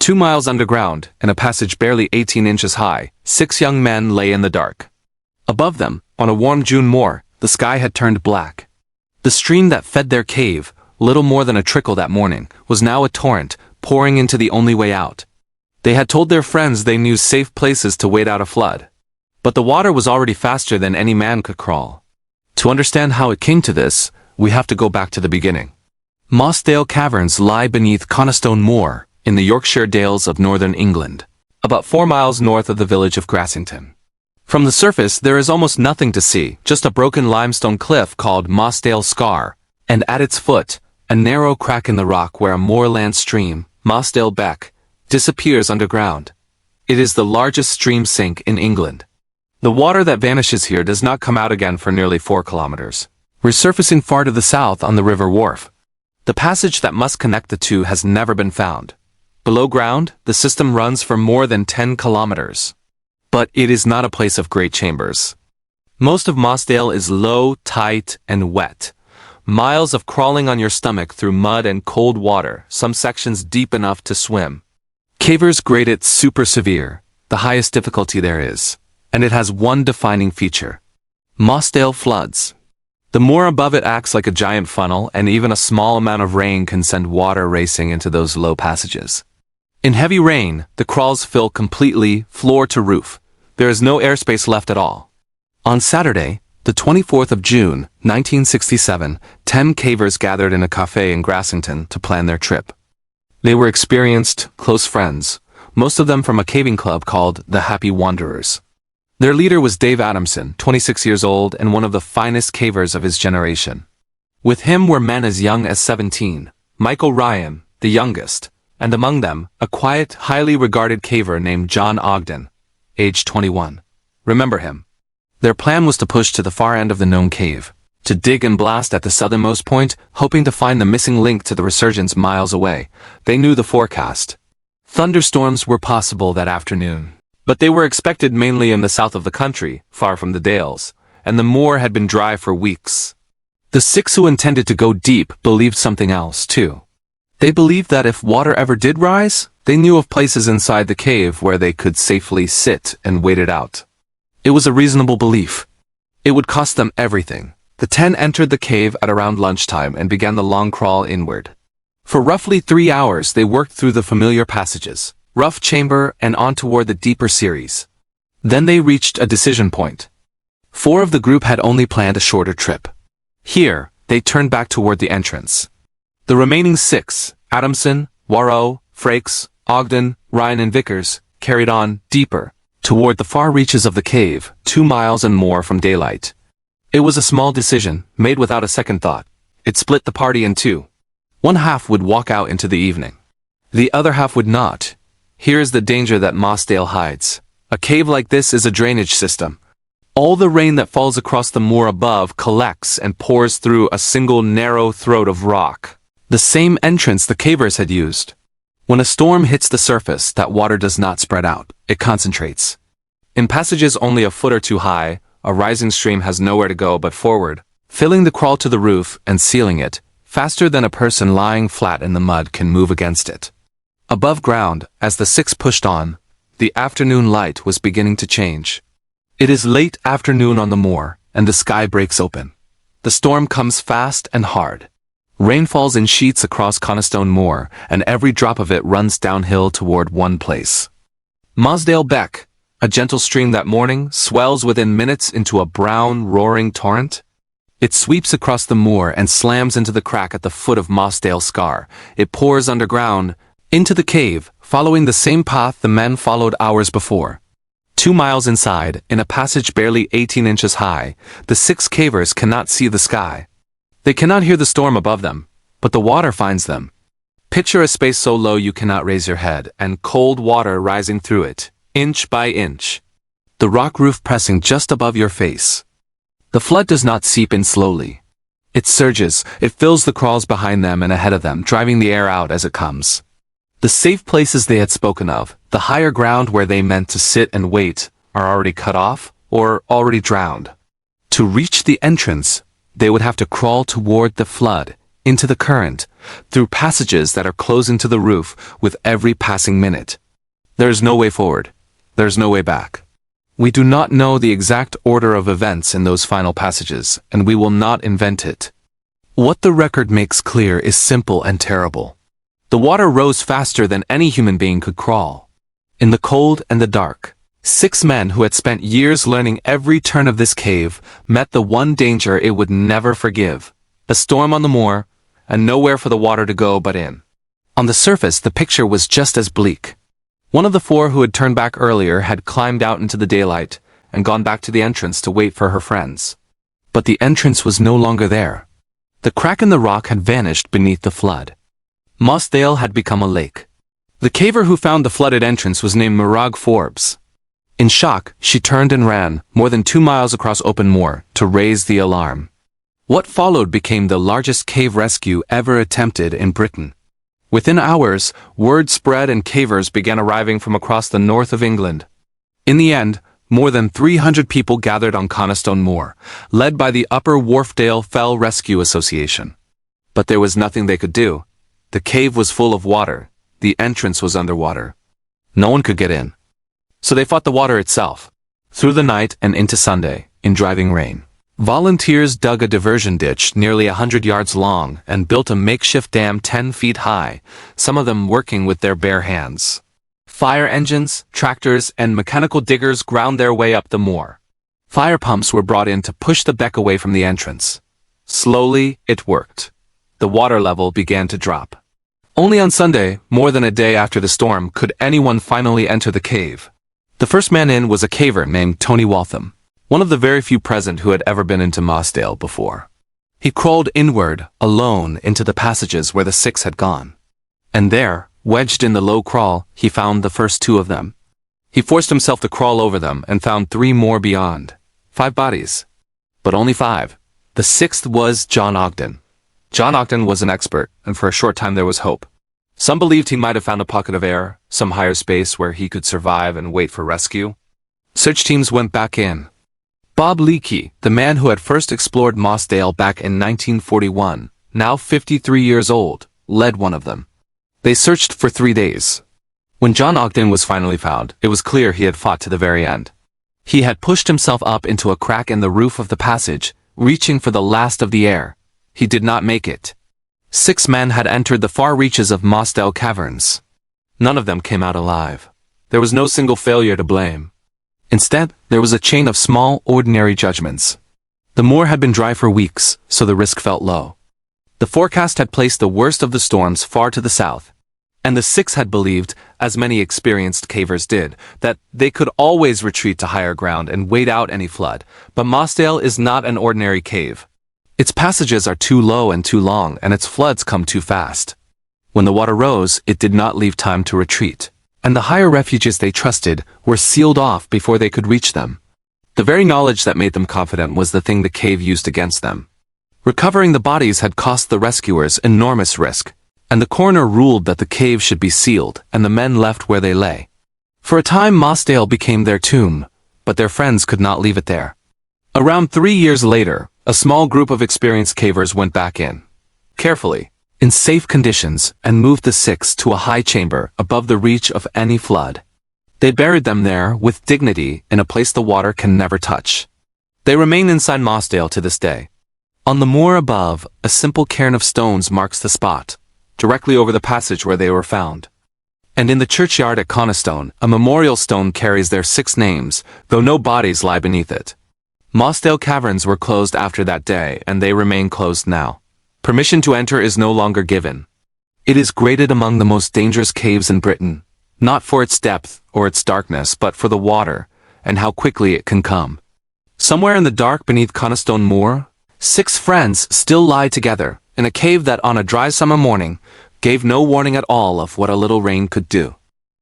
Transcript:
2 miles underground, in a passage barely 18 inches high, 6 young men lay in the dark. Above them, on a warm June moor, the sky had turned black. The stream that fed their cave, little more than a trickle that morning, was now a torrent, pouring into the only way out. They had told their friends they knew safe places to wait out a flood. But the water was already faster than any man could crawl. To understand how it came to this, we have to go back to the beginning. Mossdale Caverns lie beneath Coniston Moor, in the Yorkshire Dales of northern England, about 4 miles north of the village of Grassington. From the surface there is almost nothing to see, just a broken limestone cliff called Mossdale Scar, and at its foot, a narrow crack in the rock where a moorland stream, Mossdale Beck, disappears underground. It is the largest stream sink in England. The water that vanishes here does not come out again for nearly 4 kilometers, resurfacing far to the south on the River Wharfe. The passage that must connect the two has never been found. Below ground, the system runs for more than 10 kilometers. But it is not a place of great chambers. Most of Mossdale is low, tight, and wet. Miles of crawling on your stomach through mud and cold water, some sections deep enough to swim. Cavers grade it super severe, the highest difficulty there is, and it has one defining feature. Mossdale floods. The moor above it acts like a giant funnel, and even a small amount of rain can send water racing into those low passages. In heavy rain, the crawls fill completely, floor to roof. There is no airspace left at all. On Saturday, the 24th of June, 1967, 10 cavers gathered in a cafe in Grassington to plan their trip. They were experienced, close friends, most of them from a caving club called the Happy Wanderers. Their leader was Dave Adamson, 26 years old and one of the finest cavers of his generation. With him were men as young as 17, Michael Ryan, the youngest, and among them, a quiet, highly regarded caver named John Ogden, age 21. Remember him? Their plan was to push to the far end of the known cave, to dig and blast at the southernmost point, hoping to find the missing link to the resurgence miles away. They knew the forecast. Thunderstorms were possible that afternoon, but they were expected mainly in the south of the country, far from the Dales, and the moor had been dry for weeks. The 6 who intended to go deep believed something else, too. They believed that if water ever did rise, they knew of places inside the cave where they could safely sit and wait it out. It was a reasonable belief. It would cost them everything. The 10 entered the cave at around lunchtime and began the long crawl inward. For roughly 3 hours they worked through the familiar passages, rough chamber and on toward the deeper series. Then they reached a decision point. 4 of the group had only planned a shorter trip. Here, they turned back toward the entrance. The remaining 6, Adamson, Warrow, Frakes, Ogden, Ryan and Vickers, carried on deeper, toward the far reaches of the cave, 2 miles and more from daylight. It was a small decision, made without a second thought. It split the party in 2. One half would walk out into the evening. The other half would not. Here is the danger that Mossdale hides. A cave like this is a drainage system. All the rain that falls across the moor above collects and pours through a single narrow throat of rock, the same entrance the cavers had used. When a storm hits the surface, that water does not spread out, it concentrates. In passages only a foot or 2 high, a rising stream has nowhere to go but forward, filling the crawl to the roof and sealing it, faster than a person lying flat in the mud can move against it. Above ground, as the 6 pushed on, the afternoon light was beginning to change. It is late afternoon on the moor, and the sky breaks open. The storm comes fast and hard. Rain falls in sheets across Coniston Moor, and every drop of it runs downhill toward one place. Mossdale Beck, a gentle stream that morning, swells within minutes into a brown, roaring torrent. It sweeps across the moor and slams into the crack at the foot of Mossdale Scar. It pours underground, into the cave, following the same path the men followed hours before. 2 miles inside, in a passage barely 18 inches high, the 6 cavers cannot see the sky. They cannot hear the storm above them, but the water finds them. Picture a space so low you cannot raise your head, and cold water rising through it, inch by inch. The rock roof pressing just above your face. The flood does not seep in slowly. It surges, it fills the crawls behind them and ahead of them, driving the air out as it comes. The safe places they had spoken of, the higher ground where they meant to sit and wait, are already cut off, or already drowned. To reach the entrance, they would have to crawl toward the flood, into the current, through passages that are closing to the roof with every passing minute. There is no way forward. There is no way back. We do not know the exact order of events in those final passages, and we will not invent it. What the record makes clear is simple and terrible. The water rose faster than any human being could crawl. In the cold and the dark, 6 men who had spent years learning every turn of this cave met the one danger it would never forgive: a storm on the moor, and nowhere for the water to go but in. On the surface, the picture was just as bleak. One of the 4 who had turned back earlier had climbed out into the daylight and gone back to the entrance to wait for her friends. But the entrance was no longer there. The crack in the rock had vanished beneath the flood. Mossdale had become a lake. The caver who found the flooded entrance was named Mirag Forbes. In shock, she turned and ran, more than 2 miles across open moor, to raise the alarm. What followed became the largest cave rescue ever attempted in Britain. Within hours, word spread and cavers began arriving from across the north of England. In the end, more than 300 people gathered on Coniston Moor, led by the Upper Wharfdale Fell Rescue Association. But there was nothing they could do. The cave was full of water. The entrance was underwater. No one could get in. So they fought the water itself. Through the night and into Sunday, in driving rain, volunteers dug a diversion ditch nearly 100 yards long and built a makeshift dam 10 feet high, some of them working with their bare hands. Fire engines, tractors, and mechanical diggers ground their way up the moor. Fire pumps were brought in to push the beck away from the entrance. Slowly, it worked. The water level began to drop. Only on Sunday, more than a day after the storm, could anyone finally enter the cave. The first man in was a caver named Tony Waltham, one of the very few present who had ever been into Mossdale before. He crawled inward, alone, into the passages where the 6 had gone. And there, wedged in the low crawl, he found the first 2 of them. He forced himself to crawl over them and found 3 more beyond. 5 bodies. But only 5. The 6th was John Ogden. John Ogden was an expert, and for a short time there was hope. Some believed he might have found a pocket of air, some higher space where he could survive and wait for rescue. Search teams went back in. Bob Leakey, the man who had first explored Mossdale back in 1941, now 53 years old, led one of them. They searched for 3 days. When John Ogden was finally found, it was clear he had fought to the very end. He had pushed himself up into a crack in the roof of the passage, reaching for the last of the air. He did not make it. 6 men had entered the far reaches of Mossdale Caverns. None of them came out alive. There was no single failure to blame. Instead, there was a chain of small, ordinary judgments. The moor had been dry for weeks, so the risk felt low. The forecast had placed the worst of the storms far to the south, and the 6 had believed, as many experienced cavers did, that they could always retreat to higher ground and wait out any flood. But Mossdale is not an ordinary cave. Its passages are too low and too long, and its floods come too fast. When the water rose, it did not leave time to retreat, and the higher refuges they trusted were sealed off before they could reach them. The very knowledge that made them confident was the thing the cave used against them. Recovering the bodies had cost the rescuers enormous risk, and the coroner ruled that the cave should be sealed and the men left where they lay. For a time Mossdale became their tomb, but their friends could not leave it there. Around 3 years later, a small group of experienced cavers went back in, carefully, in safe conditions, and moved the 6 to a high chamber above the reach of any flood. They buried them there with dignity in a place the water can never touch. They remain inside Mossdale to this day. On the moor above, a simple cairn of stones marks the spot, directly over the passage where they were found. And in the churchyard at Coniston, a memorial stone carries their 6 names, though no bodies lie beneath it. Mossdale Caverns were closed after that day, and they remain closed now. Permission to enter is no longer given. It is graded among the most dangerous caves in Britain, not for its depth or its darkness, but for the water, and how quickly it can come. Somewhere in the dark beneath Coniston Moor, 6 friends still lie together, in a cave that on a dry summer morning, gave no warning at all of what a little rain could do.